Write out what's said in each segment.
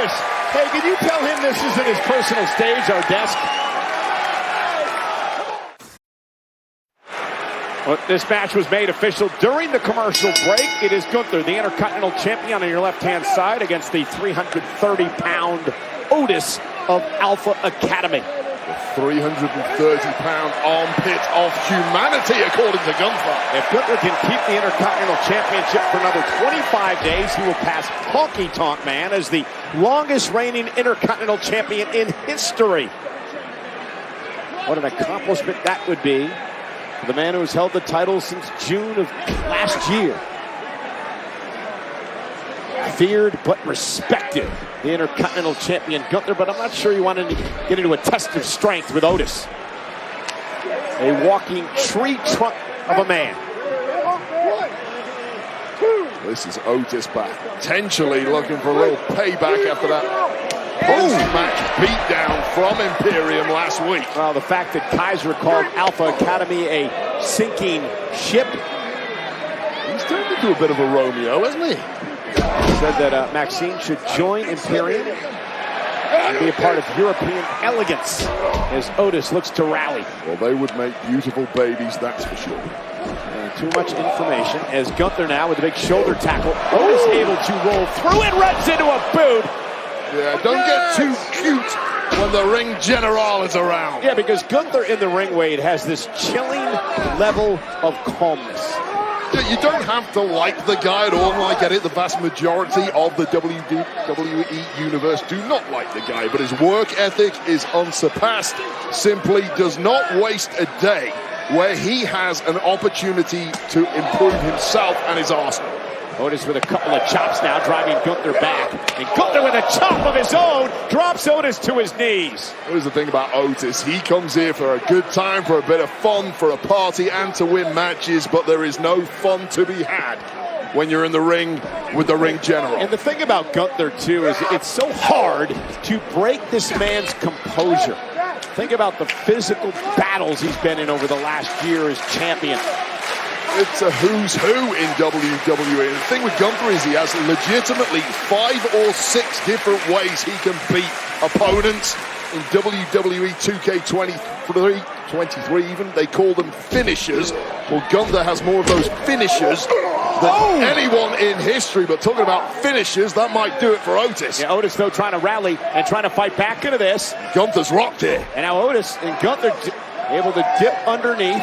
Otis. Hey, can you tell him this isn't his personal stage, our desk? Well, this match was made official during the commercial break. It is Gunther, the Intercontinental Champion, on your left-hand side against the 330-pound Otis of Alpha Academy. The 330-pound armpit of humanity, according to Gunther. If Gunther can keep the Intercontinental Championship for another 25 days, he will pass Honky Tonk Man as the longest reigning Intercontinental Champion in history. What an accomplishment that would be for the man who has held the title since June of last year. Feared but respected, the Intercontinental Champion Gunther, but I'm not sure you want to get into a test of strength with Otis. A walking tree trunk of a man. This is Otis back, potentially looking for a little payback after that post-match beatdown from Imperium last week. Well, the fact that Kaiser called Alpha Academy a sinking ship. He's turned into a bit of a Romeo, hasn't he? Said that Maxine should join Imperium and be a part of European elegance as Otis looks to rally. Well, they would make beautiful babies, that's for sure. And too much information as Gunther now with a big shoulder tackle. Otis able to roll through and runs into a boot. Yeah, don't get too cute when the ring general is around. Yeah, because Gunther in the ring, Wade, has this chilling level of calmness. You don't have to like the guy at all. I get it. The vast majority of the WWE universe do not like the guy, but his work ethic is unsurpassed. Simply does not waste a day where he has an opportunity to improve himself and his arsenal. Otis with a couple of chops now, driving Gunther back. And Gunther with a chop of his own drops Otis to his knees. Here's the thing about Otis. He comes here for a good time, for a bit of fun, for a party, and to win matches. But there is no fun to be had when you're in the ring with the ring general. And the thing about Gunther, too, is it's so hard to break this man's composure. Think about the physical battles he's been in over the last year as champion. It's a who's who in WWE. And the thing with Gunther is he has legitimately 5 or 6 different ways he can beat opponents. In WWE 2K23 even, they call them finishers. Well, Gunther has more of those finishers than anyone in history. But talking about finishers, that might do it for Otis. Yeah, Otis, though, trying to rally and trying to fight back into this. Gunther's rocked here. And now Otis and Gunther able to dip underneath.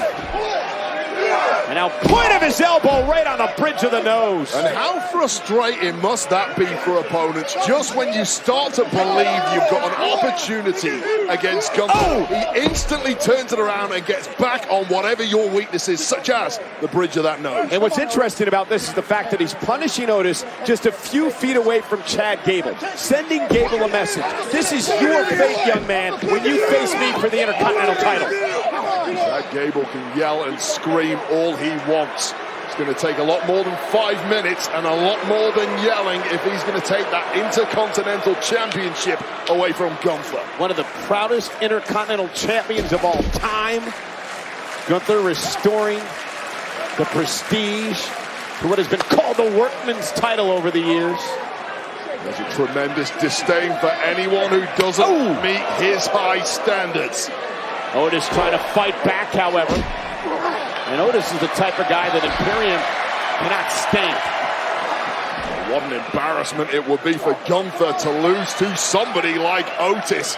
And now point of his elbow right on the bridge of the nose. And how frustrating must that be for opponents just when you start to believe you've got an opportunity against Gunther. He instantly turns it around and gets back on whatever your weakness is, such as the bridge of that nose. And what's interesting about this is the fact that he's punishing Otis just a few feet away from Chad Gable, sending Gable a message. This is your fate, young man, when you face me for the Intercontinental title. Chad Gable can yell and scream all he wants. It's going to take a lot more than 5 minutes and a lot more than yelling if he's going to take that Intercontinental Championship away from Gunther. One of the proudest Intercontinental Champions of all time. Gunther restoring the prestige to what has been called the workman's title over the years. There's a tremendous disdain for anyone who doesn't meet his high standards. Otis trying to fight back, however. And Otis is the type of guy that Imperium cannot stand. What an embarrassment it would be for Gunther to lose to somebody like Otis.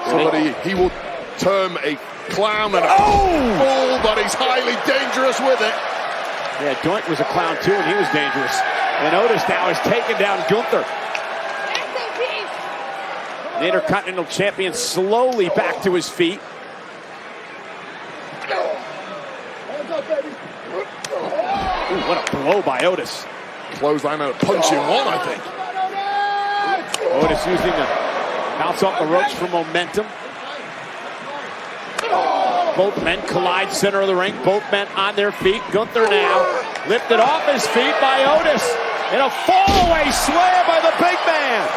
Somebody he will term a clown and a fool, but he's highly dangerous with it. Yeah, Doink was a clown too, and he was dangerous. And Otis now has taken down Gunther. The Intercontinental Champion slowly back to his feet. Ooh, what a blow by Otis. Clothesline and a punch in one, I think. Otis using the bounce off the ropes for momentum. Both men collide center of the ring. Both men on their feet. Gunther now lifted off his feet by Otis. And a fall-away slam by the big man.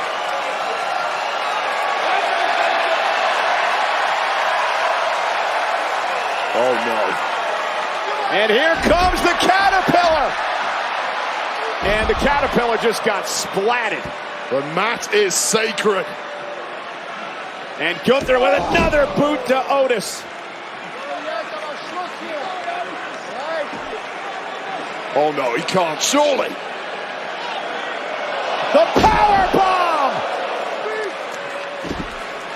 Oh, no. And here comes the Caterpillar. And the Caterpillar just got splatted. The mat is sacred. And Gunther with another boot to Otis. Oh no, he can't, surely. The power bomb!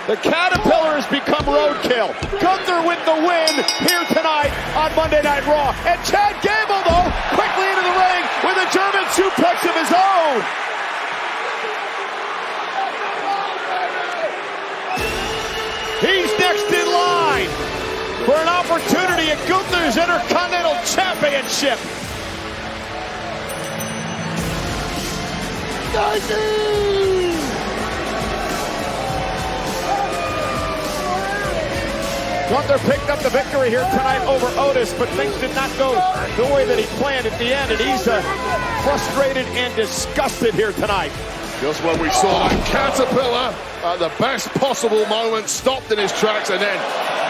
The Caterpillar has become roadkill. Gunther with the win here tonight on Monday Night Raw. And Chad Gable, though, quickly into the ring with a German suplex of his own. He's next in line for an opportunity at Gunther's Intercontinental Championship. Gunther picked up the victory here tonight over Otis, but things did not go the way that he planned at the end, and he's frustrated and disgusted here tonight. Just when we saw that Caterpillar at the best possible moment, stopped in his tracks, and then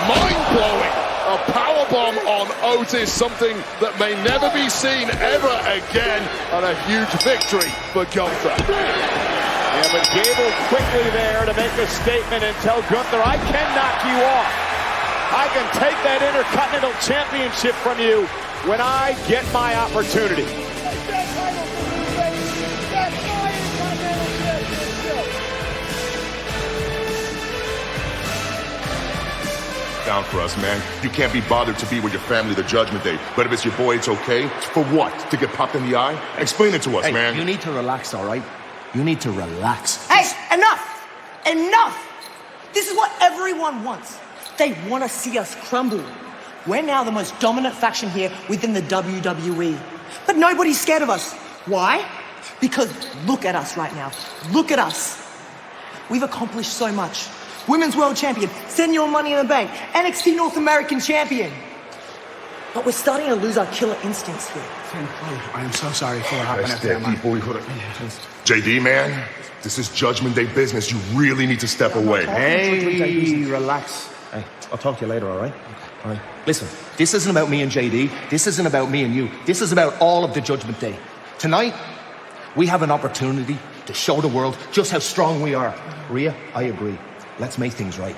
mind-blowing, a powerbomb on Otis, something that may never be seen ever again, and a huge victory for Gunther. Yeah, but Gable quickly there to make a statement and tell Gunther, I can knock you off. I can take that Intercontinental Championship from you when I get my opportunity. Down for us, man. You can't be bothered to be with your family the Judgment Day. But if it's your boy, it's okay. For what? To get popped in the eye? Explain it to us, man. You need to relax, all right? You need to relax. Hey, enough! Enough! This is what everyone wants. They want to see us crumble. We're now the most dominant faction here within the WWE. But nobody's scared of us. Why? Because look at us right now. Look at us. We've accomplished so much. Women's World Champion, Senior Money in the Bank, NXT North American Champion. But we're starting to lose our killer instincts here. I am so sorry for what happened. That's that people. JD, man, this is Judgment Day business. You really need to step away. Hey, relax. Hey, I'll talk to you later, all right? All right. Listen, this isn't about me and JD. This isn't about me and you. This is about all of the Judgment Day. Tonight, we have an opportunity to show the world just how strong we are. Rhea, I agree. Let's make things right.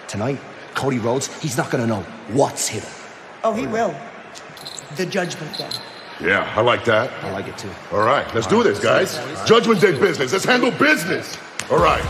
Tonight, Cody Rhodes, he's not gonna know what's hidden. Oh, he will. The Judgment Day. Yeah, I like that. I like it too. All right, let's do this, guys. Judgment Day business. Let's handle business. All right.